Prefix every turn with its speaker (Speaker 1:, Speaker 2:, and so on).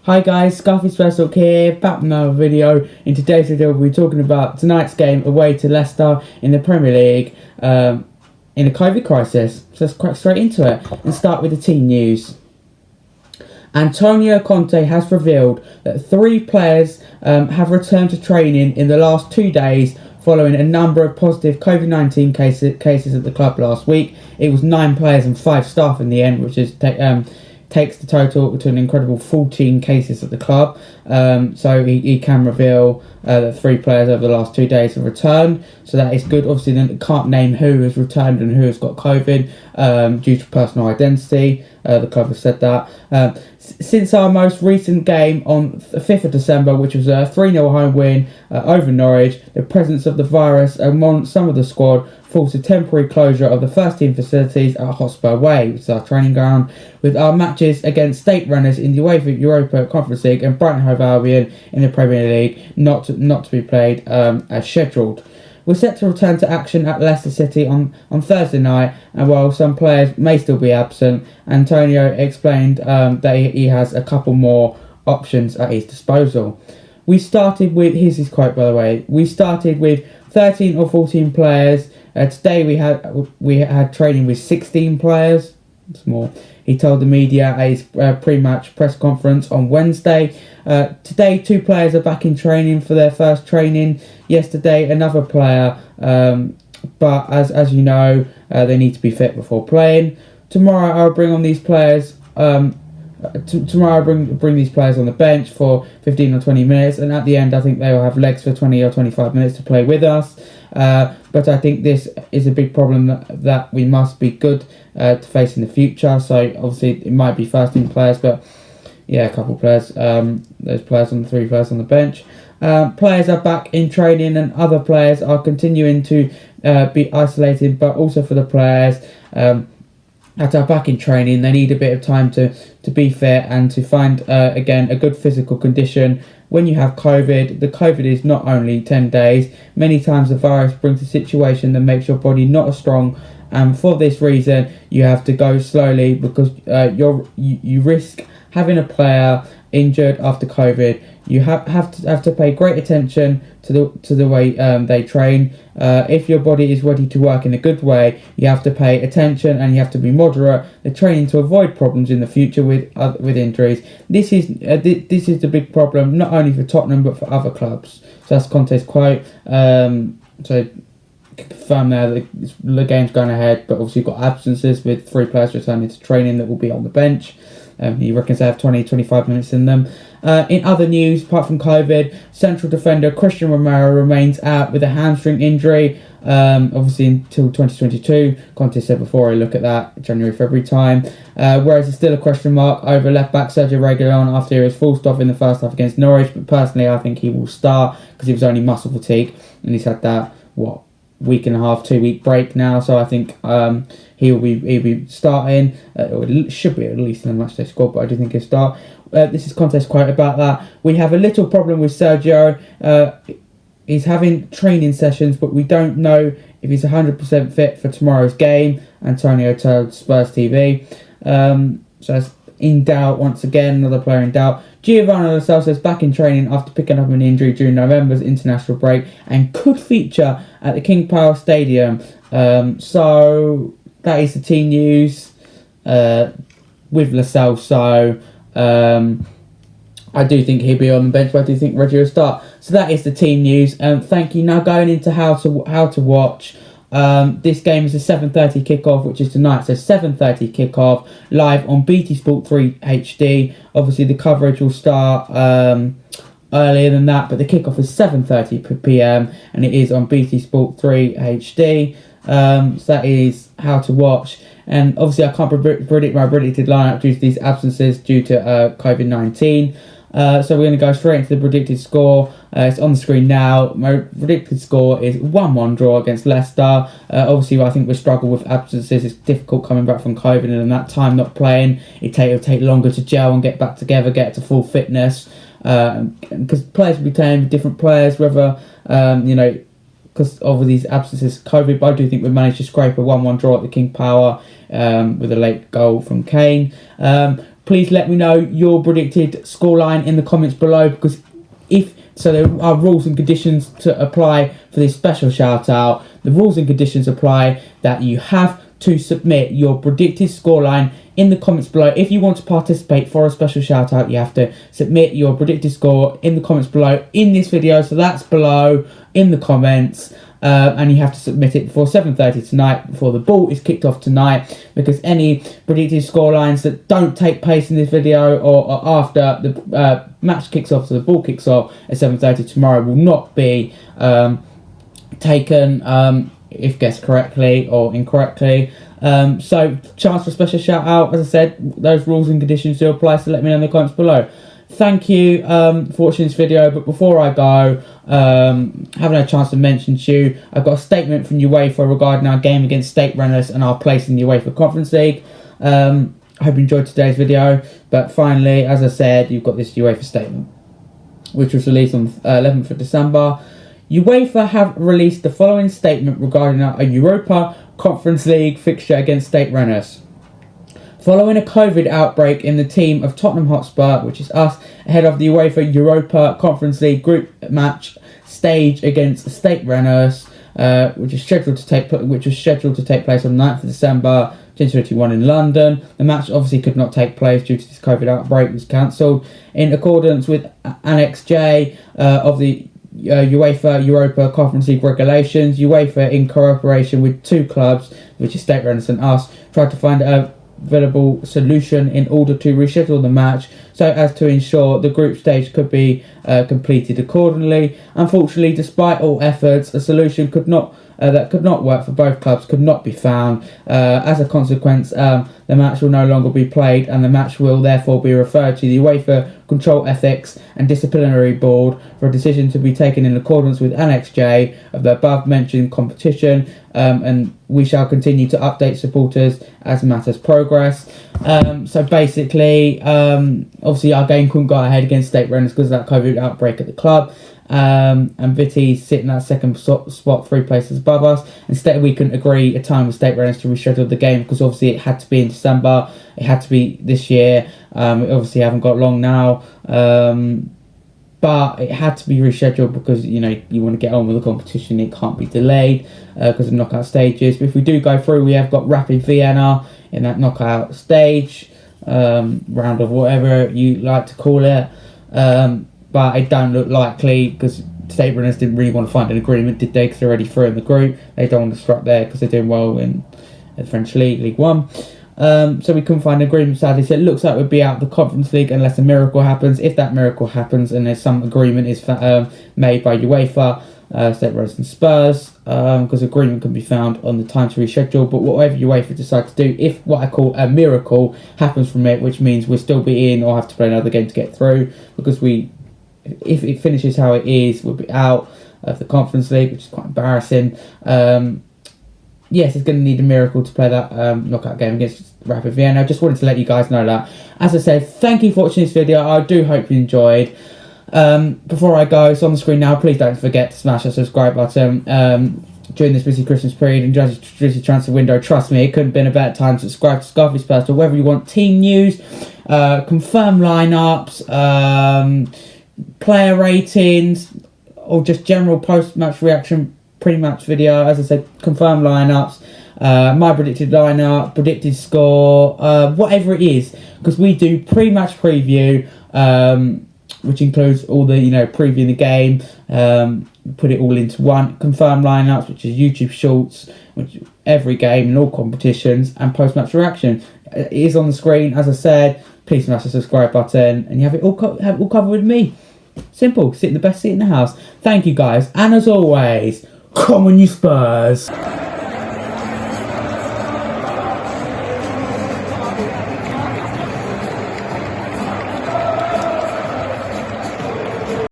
Speaker 1: Hi guys, Scarfy Special here, back with another video. In today's video we'll be talking about tonight's game away to Leicester in the Premier League in the COVID crisis. So let's crack straight into it and start with the team news. Antonio Conte has revealed that 3 players have returned to training in the last 2 days following a number of positive COVID-19 cases at the club last week. It was 9 players and 5 staff in the end, which is takes the total to an incredible 14 cases at the club. So he can reveal that 3 players over the last 2 days have returned. So that is good. Obviously, then can't name who has returned and who has got COVID due to personal identity. The club has said that. Since our most recent game on the 5th of December, which was a 3-0 home win over Norwich, the presence of the virus among some of the squad forced a temporary closure of the first team facilities at Hotspur Way, which is our training ground, with our matches against state runners in the UEFA Europa Conference League and Brighton Hove Albion in the Premier League not to be played as scheduled. We're set to return to action at Leicester City on Thursday night, and while some players may still be absent, Antonio explained that he has a couple more options at his disposal. We started with, here's his quote by the way, we started with 13 or 14 players. Today we had training with 16 players. It's more. He told the media at his pre-match press conference on Wednesday. Today, 2 players are back in training for their first training. Yesterday, another player, but as you know, they need to be fit before playing. Tomorrow, I'll bring on these players. Tomorrow, I'll bring these players on the bench for 15 or 20 minutes, and at the end, I think they will have legs for 20 or 25 minutes to play with us. But I think this is a big problem that we must be good to face in the future. So obviously it might be first team players, but yeah, a couple of players. Those players on the 3 players on the bench. Players are back in training, and other players are continuing to be isolated. But also for the players that are back in training, they need a bit of time to be fit and to find again a good physical condition. When you have COVID, the COVID is not only 10 days. Many times the virus brings a situation that makes your body not as strong, and for this reason you have to go slowly because you risk having a player injured after COVID. You have to pay great attention to the way they train. If your body is ready to work in a good way, you have to pay attention and you have to be moderate. The training to avoid problems in the future with injuries. This is the big problem, not only for Tottenham but for other clubs. So that's Conte's quote. So confirm there that the game's going ahead, but obviously you've got absences with 3 players returning to training that will be on the bench. He reckons they have 20-25 minutes in them. In other news, apart from COVID, central defender Christian Romero remains out with a hamstring injury, obviously until 2022. Conte said before, I look at that January, February time. Whereas there's still a question mark over left back Sergio Reguilon after he was forced off in the first half against Norwich. But personally, I think he will start because he was only muscle fatigue, and he's had that week and a half, 2 week break now. So I think he'll be starting. Or should be at least in the matchday squad, but I do think he'll start. This is Conte's quote about that. We have a little problem with Sergio. He's having training sessions, but we don't know if he's 100% fit for tomorrow's game. Antonio told Spurs TV. So that's in doubt once again, another player in doubt. Giovanni Lo Celso is back in training after picking up an injury during November's international break and could feature at the King Power Stadium. So that is the team news with Lo Celso. I do think he'll be on the bench, but I do think Reggie will start. So that is the team news. Thank you. Now going into how to watch. This game is a 7:30 kickoff, which is tonight. So 7:30 kickoff live on BT Sport 3 HD. Obviously the coverage will start earlier than that, but the kickoff is 7:30 p.m. and it is on BT Sport 3 HD. So that is how to watch. And obviously I can't predict my predicted lineup due to these absences due to COVID-19. So we're going to go straight into the predicted score. It's on the screen now. My predicted score is 1-1 draw against Leicester. Obviously, I think we struggle with absences. It's difficult coming back from COVID, and in that time not playing, it'll take longer to gel and get back together, get to full fitness. Because players will be playing with different players, whether because of these absences, COVID. But I do think we managed to scrape a 1-1 draw at the King Power with a late goal from Kane. please let me know your predicted scoreline in the comments below, because there are rules and conditions to apply for this special shout out. The rules and conditions apply that you have to submit your predicted scoreline in the comments below. If you want to participate for a special shout out, you have to submit your predicted score in the comments below in this video. So that's below in the comments. And you have to submit it before 7:30 tonight, before the ball is kicked off tonight, because any predicted scorelines that don't take place in this video or after the match kicks off, so the ball kicks off at 7:30 tomorrow, will not be taken if guessed correctly or incorrectly. So chance for a special shout out. As I said, those rules and conditions do apply, so let me know in the comments below. Thank you for watching this video, but before I go, haven't had a chance to mention to you, I've got a statement from UEFA regarding our game against State Renners and our place in the UEFA Conference League. I hope you enjoyed today's video, but finally, as I said, you've got this UEFA statement, which was released on 11th of December. UEFA have released the following statement regarding a Europa Conference League fixture against State Renners. Following a COVID outbreak in the team of Tottenham Hotspur, which is us, ahead of the UEFA Europa Conference League group match stage against State Renners, which was scheduled to take place on 9th of December 2021 in London. The match obviously could not take place due to this COVID outbreak. It was cancelled in accordance with Annex J of the UEFA Europa Conference League regulations. UEFA, in cooperation with two clubs, which is State Renners and us, tried to find a available solution in order to reschedule the match so as to ensure the group stage could be completed accordingly. Unfortunately, despite all efforts, a solution that could not work for both clubs could not be found. As a consequence, the match will no longer be played, and the match will therefore be referred to the UEFA Control Ethics and Disciplinary Board for a decision to be taken in accordance with Annex J of the above mentioned competition, and we shall continue to update supporters as matters progress. So basically, obviously our game couldn't go ahead against State Renners because of that COVID outbreak at the club. And Vitty's sitting at second spot 3 places above us. Instead, we couldn't agree a time with State Renners to reschedule the game, because obviously it had to be in December. It had to be this year. We obviously haven't got long now, but it had to be rescheduled because you want to get on with the competition. It can't be delayed because of knockout stages. But if we do go through, we have got Rapid Vienna in that knockout stage, round of whatever you like to call it. But it don't look likely because State Renners didn't really want to find an agreement, did they? Because they're already through in the group. They don't want to strike there because they're doing well in the French League, League 1. So we couldn't find an agreement, sadly. So it looks like we'll be out of the Conference League unless a miracle happens. If that miracle happens and there's some agreement is made by UEFA, State Renners and Spurs, because agreement can be found on the time to reschedule. But whatever UEFA decide to do, if what I call a miracle happens from it, which means we'll still be in or have to play another game to get through, because if it finishes how it is, we'll be out of the Conference League, which is quite embarrassing. Yes, it's going to need a miracle to play that knockout game against Rapid Vienna. I just wanted to let you guys know that. As I said, thank you for watching this video. I do hope you enjoyed. Before I go, it's on the screen now. Please don't forget to smash that subscribe button. During this busy Christmas period and during this busy transfer window, trust me, it couldn't have been a better time to subscribe to Scarface Personal. Whether you want team news, confirmed lineups, player ratings, or just general post-match reaction, pre-match video, as I said, confirmed lineups, my predicted lineup, predicted score, whatever it is, because we do pre-match preview, which includes all the previewing the game, put it all into one, confirmed lineups, which is YouTube shorts, which every game and all competitions, and post-match reaction. It is on the screen, as I said. Please smash the subscribe button, and you have it all covered with me. Simple. Sit in the best seat in the house. Thank you, guys, and as always, come on, you Spurs.